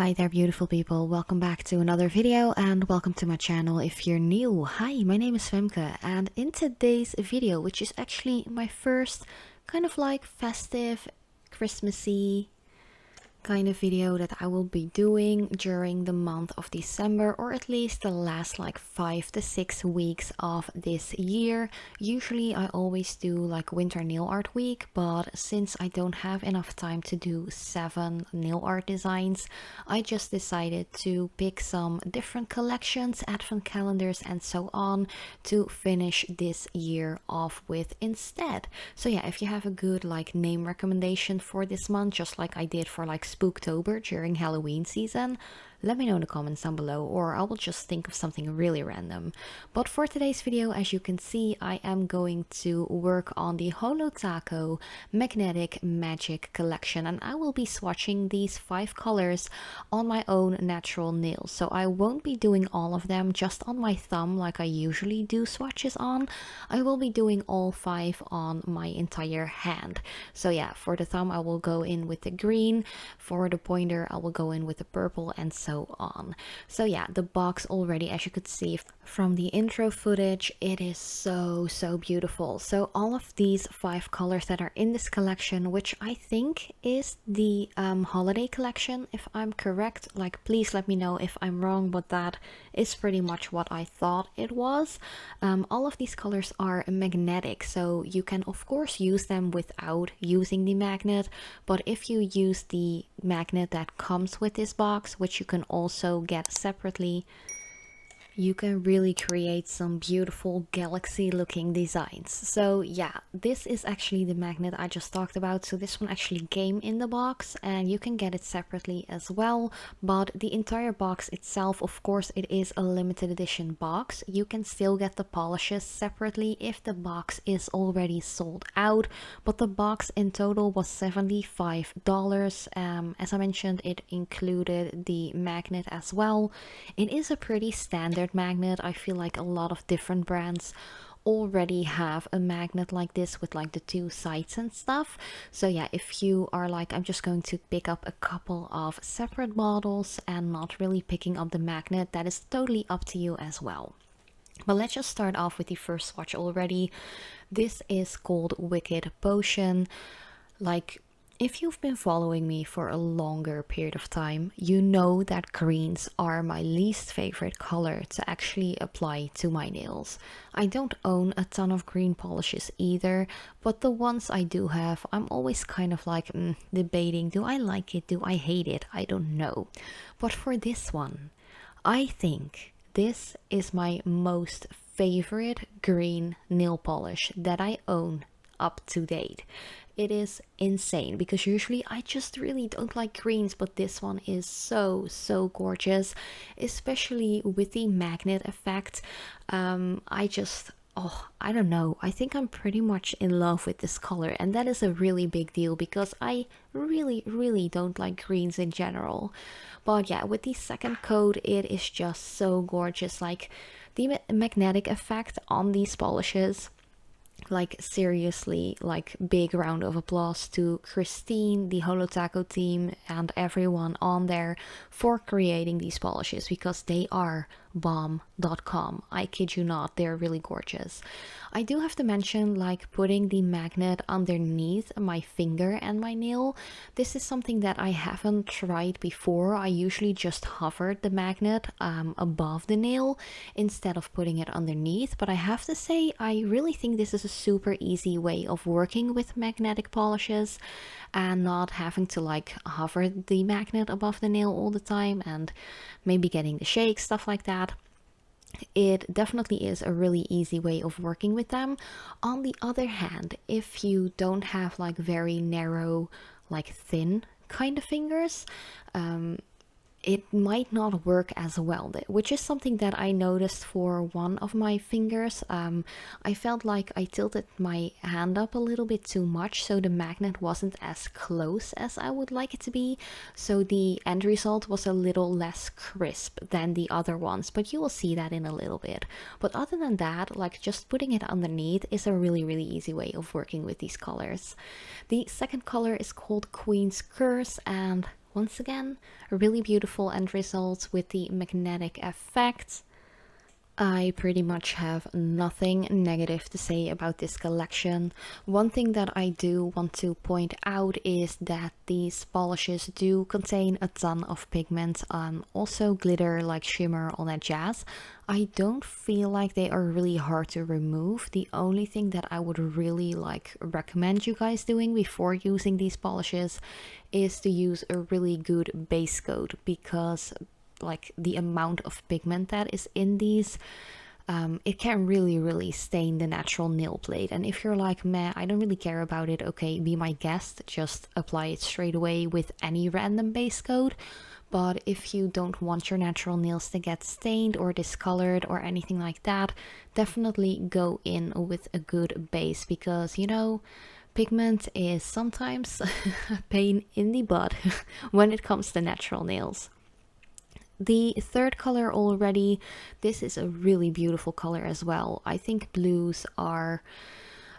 Hi there beautiful people, welcome back to another video and welcome to my channel if you're new. Hi, my name is Femke and in today's video, which is actually my first kind of like festive, Christmassy kind of video that I will be doing during the month of December, or at least the last like 5 to 6 weeks of this year. Usually I always do like winter nail art week, but since I don't have enough time to do 7 nail art designs, I just decided to pick some different collections, advent calendars and so on to finish this year off with instead. So yeah, if you have a good like name recommendation for this month, just like I did for like Spooktober during Halloween season, let me know in the comments down below, or I will just think of something really random. But for today's video, as you can see, I am going to work on the Holo Taco Magnetic Magic collection, and I will be swatching these 5 colors on my own natural nails. So I won't be doing all of them just on my thumb like I usually do swatches on. I will be doing all 5 on my entire hand. So yeah, for the thumb I will go in with the green, for the pointer I will go in with the purple, and so on. So yeah, the box already, as you could see from the intro footage, it is so beautiful. So all of these 5 colors that are in this collection, which I think is the holiday collection if I'm correct, like please let me know if I'm wrong, but that is pretty much what I thought it was. All of these colors are magnetic, so you can of course use them without using the magnet, but if you use the magnet that comes with this box, which you can also get separately, you can really create some beautiful galaxy looking designs. So yeah, this is actually the magnet I just talked about. So this one actually came in the box and you can get it separately as well, but the entire box itself, of course it is a limited edition box. You can still get the polishes separately if the box is already sold out, but the box in total was $75. As I mentioned, it included the magnet as well. It is a pretty standard magnet. I feel like a lot of different brands already have a magnet like this with like the 2 sides and stuff. So yeah, if you are like, I'm just going to pick up a couple of separate bottles and not really picking up the magnet, that is totally up to you as well. But let's just start off with the first swatch already. This is called Wicked Potion. Like, if you've been following me for a longer period of time, you know that greens are my least favorite color to actually apply to my nails. I don't own a ton of green polishes either, but the ones I do have, I'm always kind of like debating, do I like it, do I hate it, I don't know. But for this one, I think this is my most favorite green nail polish that I own up to date. It is insane because usually I just really don't like greens, but this one is so gorgeous, especially with the magnet effect. I don't know, I think I'm pretty much in love with this color, and that is a really big deal because I really don't like greens in general. But yeah, with the second coat it is just so gorgeous. Like the magnetic effect on these polishes, like seriously, like big round of applause to Christine, the Holo Taco team, and everyone on there for creating these polishes, because they are bomb.com. I kid you not, they're really gorgeous. I do have to mention, like putting the magnet underneath my finger and my nail, this is something that I haven't tried before. I usually just hovered the magnet above the nail instead of putting it underneath, but I have to say I really think this is a super easy way of working with magnetic polishes and not having to like hover the magnet above the nail all the time and maybe getting the shakes, stuff like that. It definitely is a really easy way of working with them. On the other hand, if you don't have like very narrow, like thin kind of fingers, it might not work as well, which is something that I noticed for one of my fingers. I felt like I tilted my hand up a little bit too much, so the magnet wasn't as close as I would like it to be, so the end result was a little less crisp than the other ones, but you will see that in a little bit. But other than that, like just putting it underneath is a really easy way of working with these colors. The second color is called Queen's Curse, and once again, a really beautiful end result with the magnetic effect. I pretty much have nothing negative to say about this collection. One thing that I do want to point out is that these polishes do contain a ton of pigment and also glitter, like shimmer, all that jazz. I don't feel like they are really hard to remove. The only thing that I would really recommend you guys doing before using these polishes is to use a really good base coat, because the amount of pigment that is in these, it can really stain the natural nail plate. And if you're like, meh, I don't really care about it, okay, be my guest, just apply it straight away with any random base coat. But if you don't want your natural nails to get stained or discolored or anything like that, definitely go in with a good base, because, you know, pigment is sometimes a pain in the butt when it comes to natural nails. The third color already, this is a really beautiful color as well. I think blues are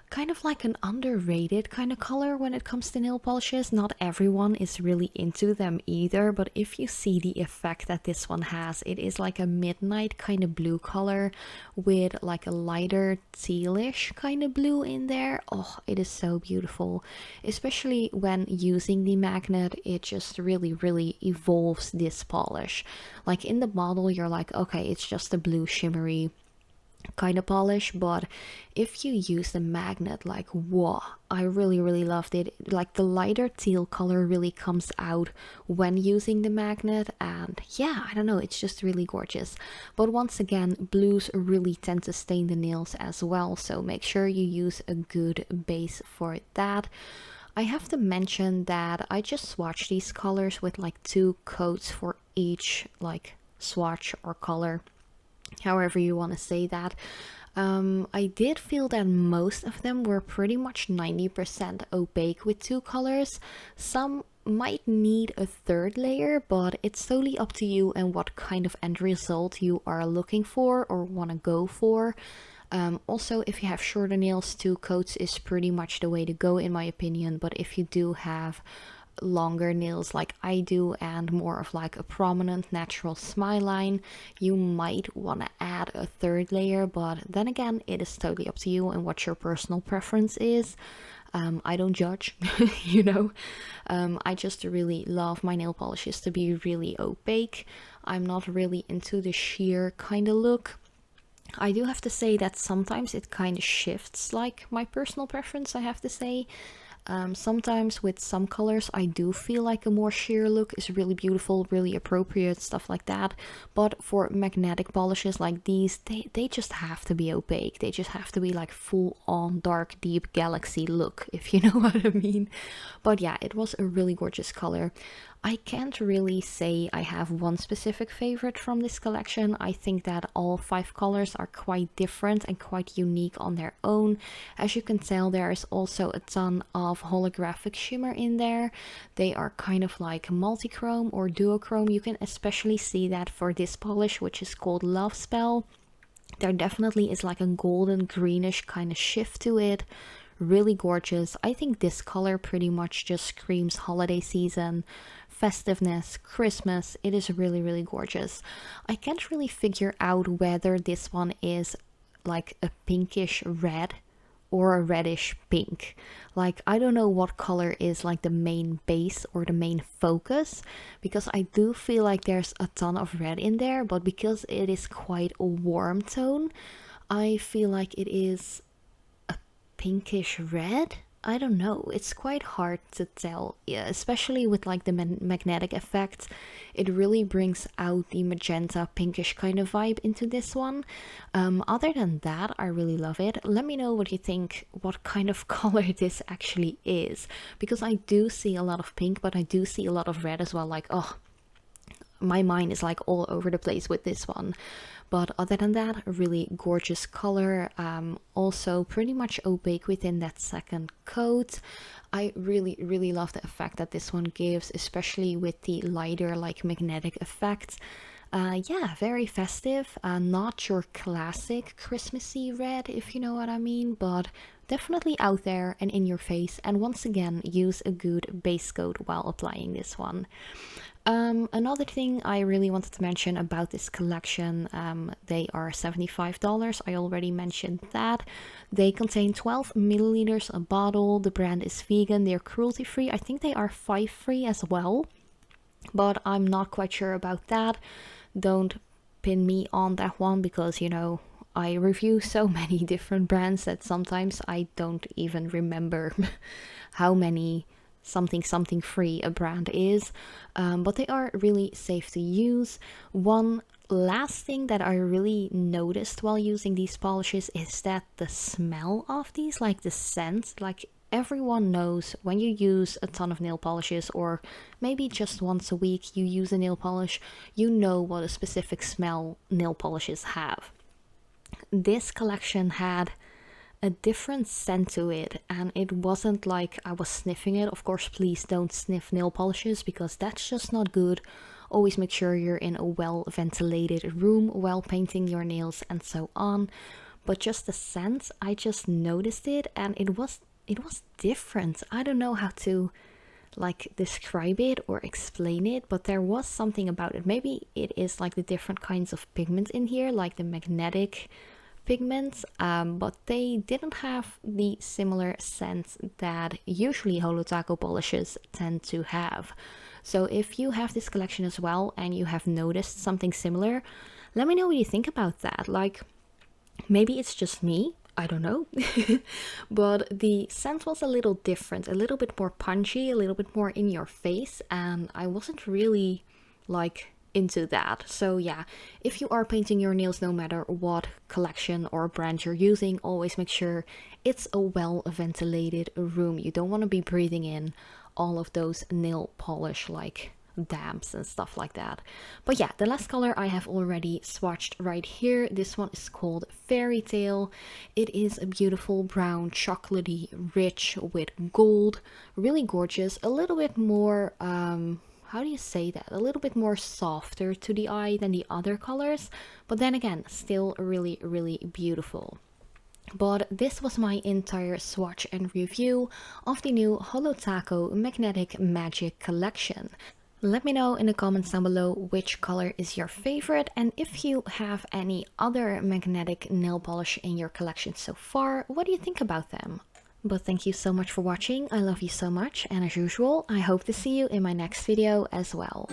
kind of like an underrated kind of color when it comes to nail polishes. Not everyone is really into them either, but if you see the effect that this one has, it is like a midnight kind of blue color with like a lighter tealish kind of blue in there. Oh, it is so beautiful, especially when using the magnet. It just really evolves this polish. Like in the bottle, you're like, okay, it's just a blue shimmery kind of polish, but if you use the magnet, like, whoa, I really loved it. Like the lighter teal color really comes out when using the magnet, and yeah, I don't know, it's just really gorgeous. But once again, blues really tend to stain the nails as well, so make sure you use a good base for that. I have to mention that I just swatched these colors with like 2 coats for each like swatch or color, however you want to say that. I did feel that most of them were pretty much 90% opaque with 2 colors. Some might need a 3rd layer, but it's totally up to you and what kind of end result you are looking for or want to go for. Also, if you have shorter nails, 2 coats is pretty much the way to go in my opinion, but if you do have longer nails like I do and more of like a prominent natural smile line, you might want to add a 3rd layer, but then again, it is totally up to you and what your personal preference is. I don't judge, you know. I just really love my nail polishes to be really opaque. I'm not really into the sheer kind of look. I do have to say that sometimes it kind of shifts like my personal preference, I have to say. Sometimes with some colors I do feel like a more sheer look is really beautiful, really appropriate, stuff like that. But for magnetic polishes like these, they just have to be opaque. They just have to be like full on dark deep galaxy look, if you know what I mean. But yeah, it was a really gorgeous color. I can't really say I have one specific favorite from this collection. I think that all 5 colors are quite different and quite unique on their own. As you can tell, there is also a ton of holographic shimmer in there. They are kind of like multi-chrome or duochrome. You can especially see that for this polish, which is called Love Spell. There definitely is like a golden greenish kind of shift to it. Really gorgeous. I think this color pretty much just screams holiday season, festiveness, Christmas. It is really gorgeous. I can't really figure out whether this one is like a pinkish red or a reddish pink. Like, I don't know what color is like the main base or the main focus, because I do feel like there's a ton of red in there, but because it is quite a warm tone, I feel like it is pinkish red. I don't know, it's quite hard to tell, yeah, especially with like the magnetic effect. It really brings out the magenta pinkish kind of vibe into this one. Other than that, I really love it. Let me know what you think, what kind of color this actually is, because I do see a lot of pink, but I do see a lot of red as well. Like, oh, my mind is like all over the place with this one. But other than that, a really gorgeous color. Also pretty much opaque within that 2nd coat. I really love the effect that this one gives, especially with the lighter like magnetic effect. Yeah, very festive. Not your classic Christmassy red, if you know what I mean, but definitely out there and in your face. And once again, use a good base coat while applying this one. Another thing I really wanted to mention about this collection, they are $75. I already mentioned that. They contain 12 milliliters a bottle. The brand is vegan. They're cruelty free. I think they are 5 free as well, but I'm not quite sure about that. Don't pin me on that one because, you know, I review so many different brands that sometimes I don't even remember how many something something free a brand is, but they are really safe to use. One last thing that I really noticed while using these polishes is that the smell of these, like the scent, like everyone knows when you use a ton of nail polishes, or maybe just once a week you use a nail polish, you know what a specific smell nail polishes have. This collection had a different scent to it, and it wasn't like I was sniffing it. Of course, please don't sniff nail polishes because that's just not good. Always make sure you're in a well ventilated room while painting your nails and so on. But just the scent, I just noticed it, and it was different. I don't know how to like describe it or explain it, but there was something about it. Maybe it is like the different kinds of pigment in here, like the magnetic pigments, but they didn't have the similar scent that usually Holo Taco polishes tend to have. So if you have this collection as well and you have noticed something similar, let me know what you think about that. Like, maybe it's just me, I don't know. But the scent was a little different, a little bit more punchy, a little bit more in your face, and I wasn't really like into that. So yeah, if you are painting your nails, no matter what collection or brand you're using, always make sure it's a well ventilated room. You don't want to be breathing in all of those nail polish like damps and stuff like that. But yeah, the last color I have already swatched right here. This one is called Fairy Tale. It is a beautiful brown, chocolatey, rich with gold, really gorgeous, a little bit more how do you say that? A little bit more softer to the eye than the other colors, but then again, still really, really beautiful. But this was my entire swatch and review of the new Holo Taco Magnetic Magic collection. Let me know in the comments down below which color is your favorite, and if you have any other magnetic nail polish in your collection so far, what do you think about them? But thank you so much for watching. I love you so much, and as usual, I hope to see you in my next video as well.